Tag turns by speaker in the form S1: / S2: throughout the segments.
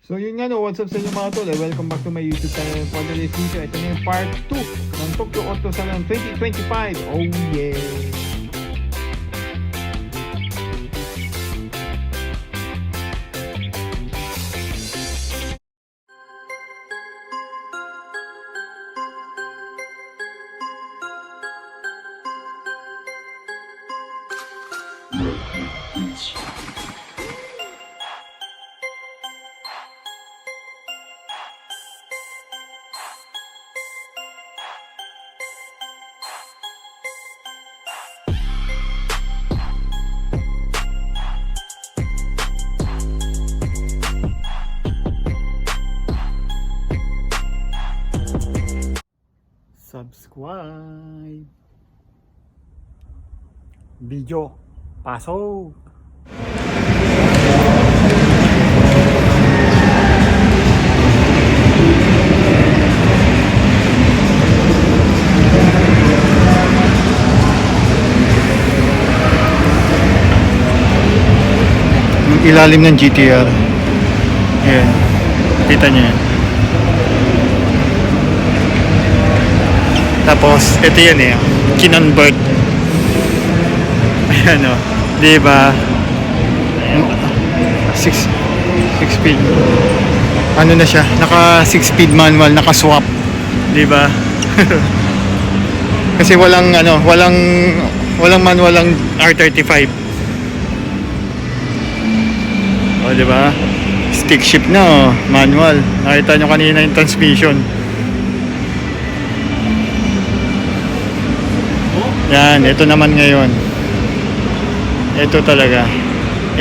S1: So yun nga no, what's up sa inyo mga tol? Welcome back to my YouTube channel for today's video. Ito na yung part 2 ng Tokyo Auto Salon 2025. Oh yeah! Subscribe. Video. Pasok. Yung ilalim ng GTR. Ayan. Kita niyo yan. Tapos, ito yan eh. Kinonvert. Ayan o. Diba? 6 speed. Ano na siya? Naka 6 speed manual. Naka swap. Diba? Kasi walang ano, walang manual ang R35. O diba? Stick shift na o. Manual. Nakita nyo kanina yung transmission. Yan, ito naman ngayon. Ito talaga.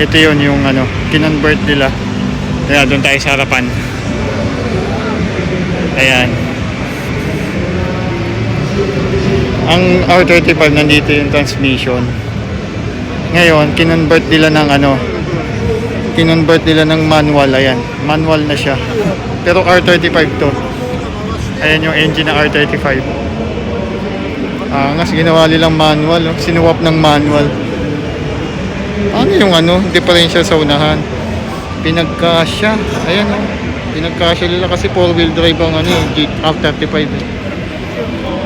S1: Ito yun yung ano, kinonvert nila. Kaya doon tayo sa harapan. Ayan. Ang R35 nandito yung transmission. Ngayon, kinonvert nila ng ano, kinonvert nila ng manual. Ayan, manual na siya. Pero R35 to. Ayan yung engine ng R35. Angas, ginawa nilang manual, oh. Sinuwap ng manual. Ano yung ano, differential sa unahan? Pinagkasya. Ayan oh. Pinagkasya nila kasi 4-wheel drive ang ano, F35.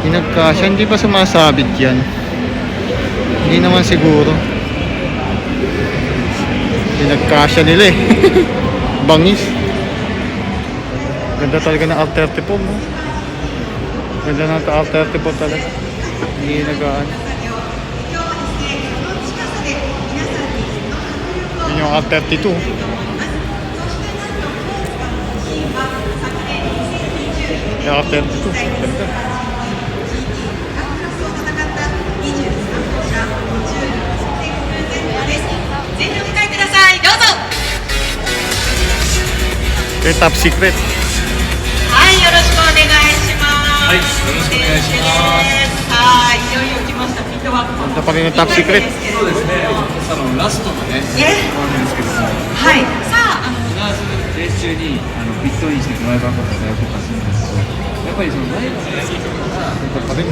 S1: Pinagkasya, hindi ba sumasabit yan? Hindi naman siguro. Pinagkasya nila eh. Bangis. Ganda talaga ng F34 mo. Ganda ng F34 talaga. Hindi nagaan. Yun yung R32. Yung R32. Ganda. Yung top secret.
S2: Hi, よろしくお願いします。
S3: はい、よろしくお願いします。
S2: はい、いよいよ来ました。フィットワークの。
S1: Ganda pa rin yung top secret.
S3: そうですね、サロンラストのね、終わりですけども、
S2: はい、さあ、
S3: 必ずレース中にフィットインしてドライバー方がよく走るんですけど、やっぱりそのライバーが好きだから、
S1: Ganda pa rin.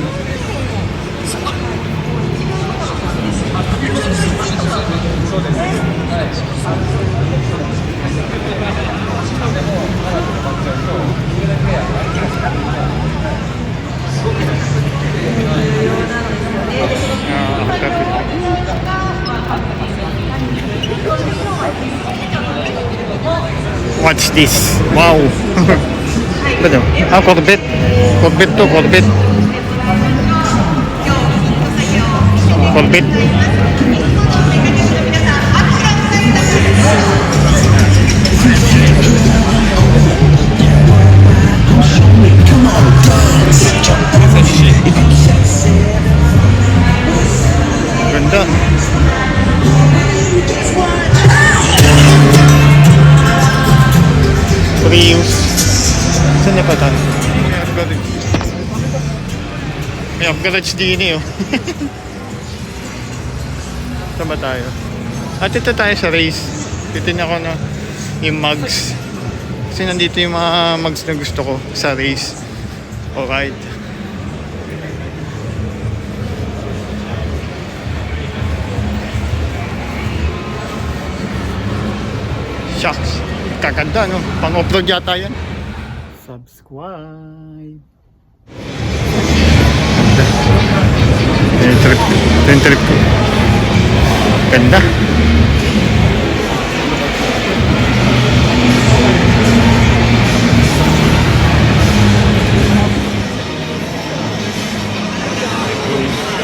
S1: What's this? Wow! Ano? Corvette. Corvette to, Corvette. Corvette. Ganda. Prius. Saan na pa tayo? May upgrades din eh oh. Saan ba tayo? At ito tayo sa race. Titin ako na yung mugs. Kasi nandito yung mga mugs na gusto ko sa race. Alright. Shucks. Kaganda, no? Pang off-road yata yan. Subscribe. Ganda. Ito yung trip ko. Ganda.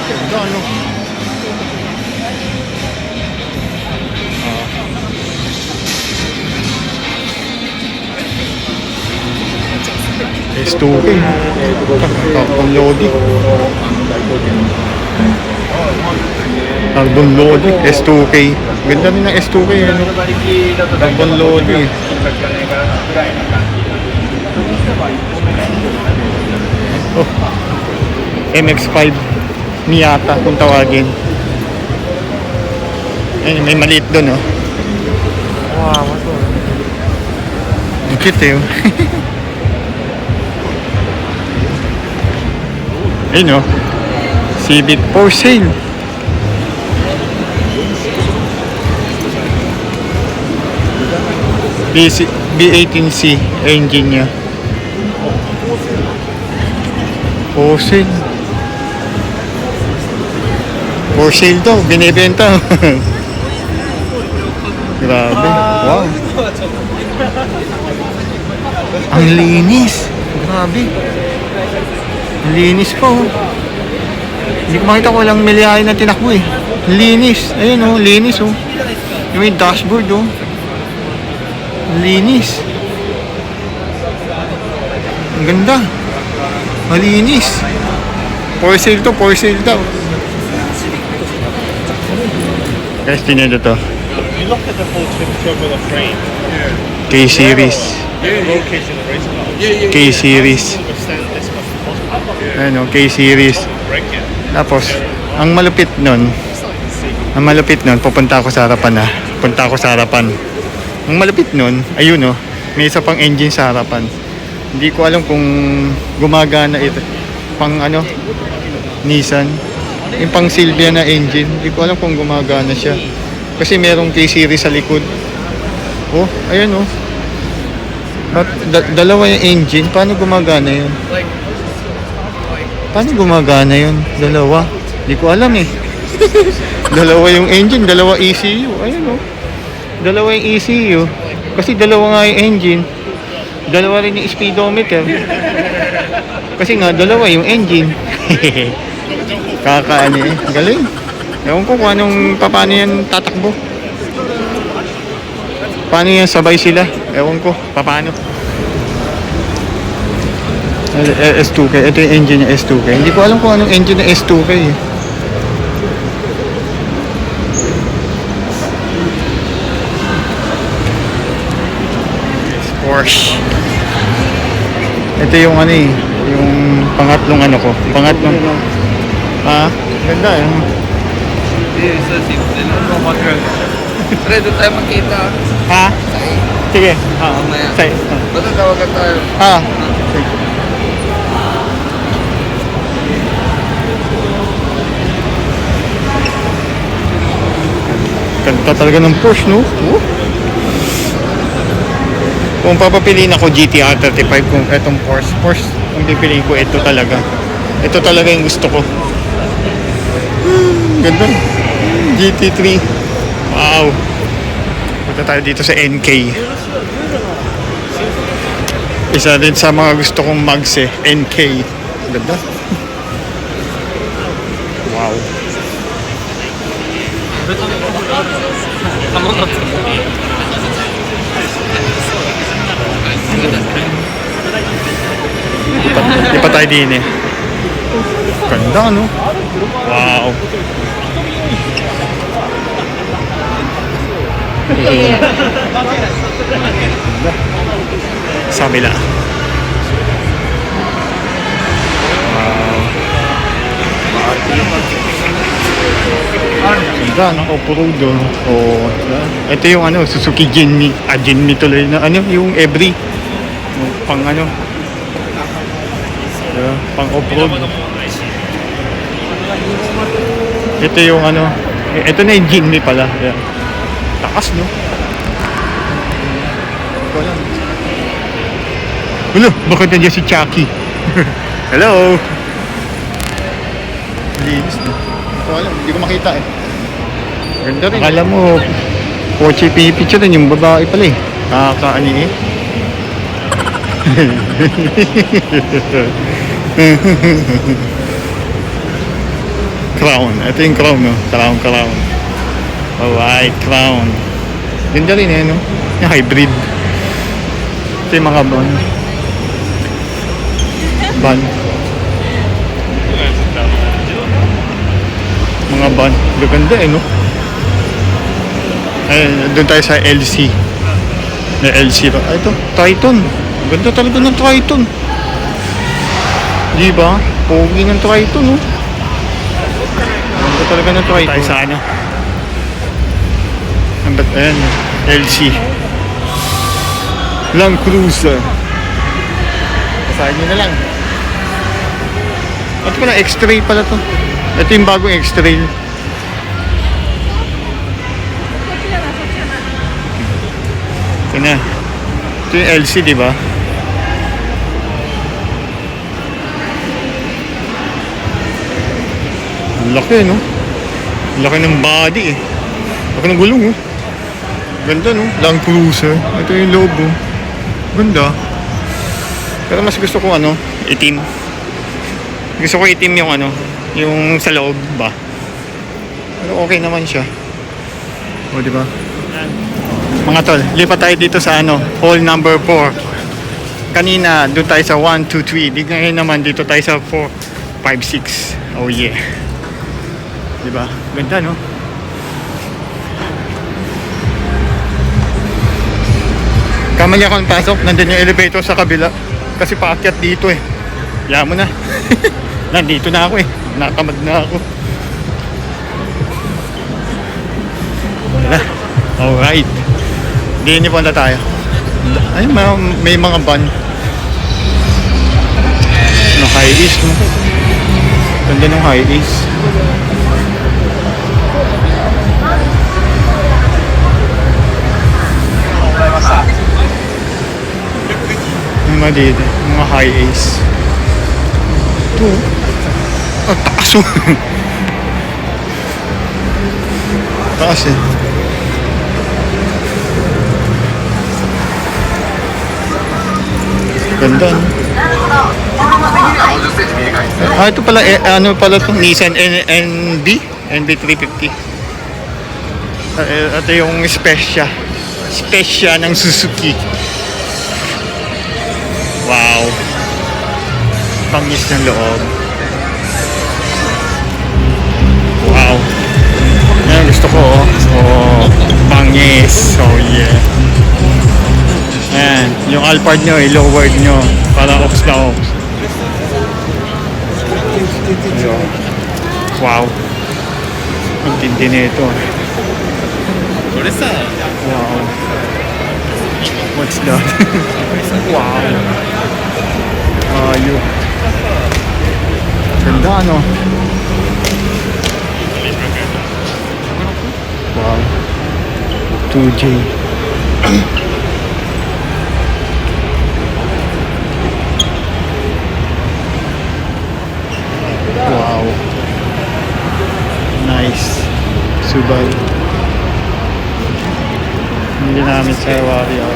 S1: Ganda, ano? S2K. Carbon loading. Carbon loading. S2K. Ganda rin ng S2K. Ano? Carbon loading. Oh. MX-5 Miata kung tawagin. Ayun, may maliit doon, oh.
S3: Wow, what's up?
S1: Ang cute, eh. Ayun, oh. Civic for sale. B18C engine niya. For sale. For sale to, binibenta. Grabe. Wow. Ang linis. Grabe. Ang linis po. Hindi ko makita ko walang miliyahin na tinakbo eh. Linis. Ayun oh, linis oh. Yung may dashboard oh. Linis. Ang ganda. Malinis. For sale to, for sale daw. Guys, tingnan ito.
S4: You look at the full tubular frame.
S1: K-Series.
S4: Location of race car.
S1: K-Series.
S4: Withstand this much possible.
S1: Ano, K-Series.
S4: Break it.
S1: Tapos, ang malupit nun, pupunta ako sa harapan na. Punta ako sa harapan. Ang malupit nun, ayun oh, may isa pang engine sa harapan. Hindi ko alam kung gumagana ito. Pang ano, Nissan. Yung pang Silvia na engine. Hindi ko alam kung gumagana siya. Kasi merong K-Series sa likod. Oh, ayun oh. Dalawa yung engine. Paano gumagana yun? Paano gumagana yun? Dalawa. Hindi ko alam eh. Dalawa yung engine, dalawa ECU. Ayun oh. Dalawa yung ECU. Kasi dalawa nga yung engine. Dalawa rin yung speedometer. Kasi nga, dalawa yung engine. Kakaano eh. Galing. Ewan ko kung paano yan tatakbo. Paano yan sabay sila. Ewan ko, paano. S2K. Ito yung engine ng S2K. Hindi ko alam kung anong engine ng S2K eh. Porsche. Ito yung ano eh, yung pangatlong ano ko. Pangatlong. Ah, ganda eh.
S3: Sa simple lang po mag-run. Pre, doon tayo magkita.
S1: Ha? Sige. Ah,
S3: Mamaya.
S1: say.
S3: Basta tawagan tayo.
S1: Ah. Sige. Ganda talaga ng Porsche, no? Oh. Kung papapiliin ako GTR 35 kung etong Porsche, kung pipiliin ko ito talaga. Ito talaga yung gusto ko. Ganda. GT3. Wow. Punta tayo dito sa NK. Isa din sa mga gusto kong mags eh. NK. Ganda. Wow. Di pa tayo din eh. Ganda no? Wow. Sabila. Wow. Ganda no? Off-road oh. Ito yung ano, Suzuki Jinmi. Jinmi tuloy na ano, yung every. Yung pang ano. Pang off-road. Ito yung ano, ito na yung Jinmi pala. Takas no. Ulo, bakit nandiyan si Chucky? Hello! Linis na. Hindi ko alam, hindi ko makita eh. Ganda rin. Akala mo, kotse pinipicture rin yung babae pala eh. Kakaani eh. Crown. Ito yung crown, no? Crown. Alright, crown. Ganda rin eh, no? Yung hybrid. Ito yung mga van. Mga van. Ganda eh, no? Ay, doon tayo sa LC. Na LC. Ay, ito, Triton. Ganda talaga ng Triton. Di ba? Pogi ng Triton, no? Ganda talaga ng Triton. Tayo sa ano? Ayan, LC. Land Cruiser. Basahin nyo na lang. Ito pala, X-Trail pala to. Ito yung bagong X-Trail. Ito na. Ito yung LC, di ba? Ang laki, no? Ang laki ng body, eh. Laki ng gulong, oh. Ganda, no? Land Cruiser. Ito yung loob, oh. Ganda. Pero mas gusto ko, ano, itim. Gusto ko itim yung, ano, yung sa loob ba. Pero okay naman siya. O, di ba? Mga tol, lipat tayo dito sa, ano, hall number 4. Kanina, doon tayo sa 1, 2, 3. Di ngayon naman, dito tayo sa 4, 5, 6. Oh, yeah. Di ba? Ganda, no? Kamali ako ng pasok, nandun yung elevator sa kabila. Kasi paakyat dito eh. Kaya mo na. Nandito na ako eh. Nakamad na ako. Wala. Alright. Dini punta tayo. Ay, may mga van. No, high east no. Ganda ng high east. Mga dito, mga high ace. Ito. Ang taas oh. Taas eh. Ganda no? Ah, ito pala, ano pala ito? Nissan NB350. Ito yung Specia ng Suzuki. Wow. Pangis ng loob. Wow. Yan gusto ko oh. Oh, pangis. Oh yeah. Ayan, yung Alphard nyo, i-lowered nyo para ox na ox. Wow. Ang tindi nito. Wow. What's that? Wow. Ayun. Ganda ano? Wow. 2J. Wow. Nice. Subaru. Hindi namin sa Wario.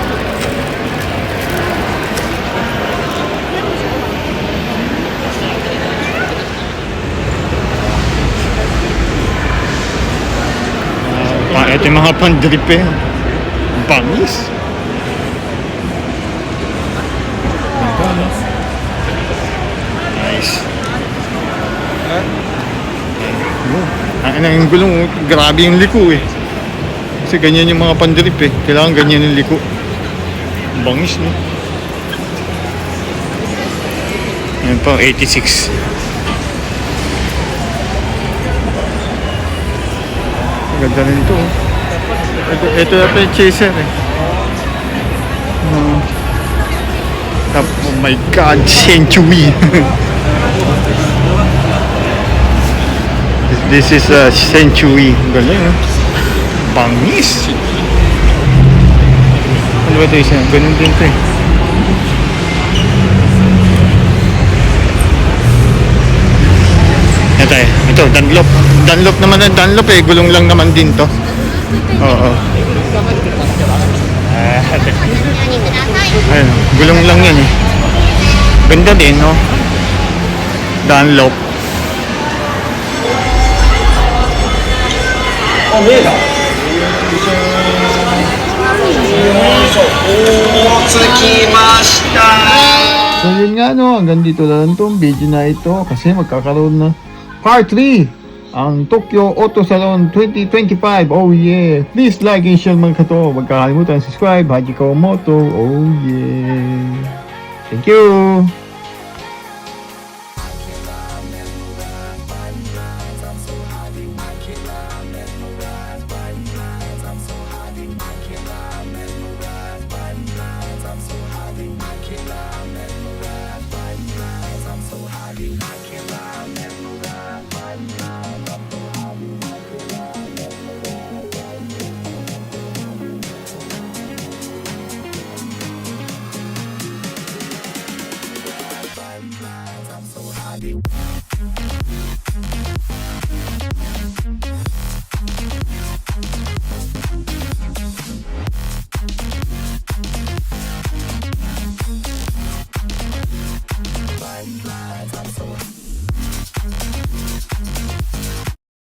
S1: Ito yung mga pandrip eh. Ang pangis. Nice. Ang yung gulong, grabe yung liko eh. Kasi ganyan yung mga pandrip eh. Kailangan ganyan yung liko. Ang bangis no. Yan pa, 86. Ganda rin ito. Ito yata yung chaser eh. Oh my God, Century. This is a Century. Galing eh. Bangis. Ano ba ito isa? Ganun din ito eh. Ito, Dunlop. Dunlop naman ang Dunlop eh. Gulong lang naman din to. Oo. Ayun, gulong lang yan eh. Ganda din, no? Dunlop. So yun nga no, hanggang dito na lang tong video na ito kasi magkakaroon na part 3 ang Tokyo Auto Salon 2025. Oh yeah! Please like and share mga kato. Huwag kakalimutan subscribe. Haji Kawamoto. Oh yeah! Thank you!
S5: I'm so hot.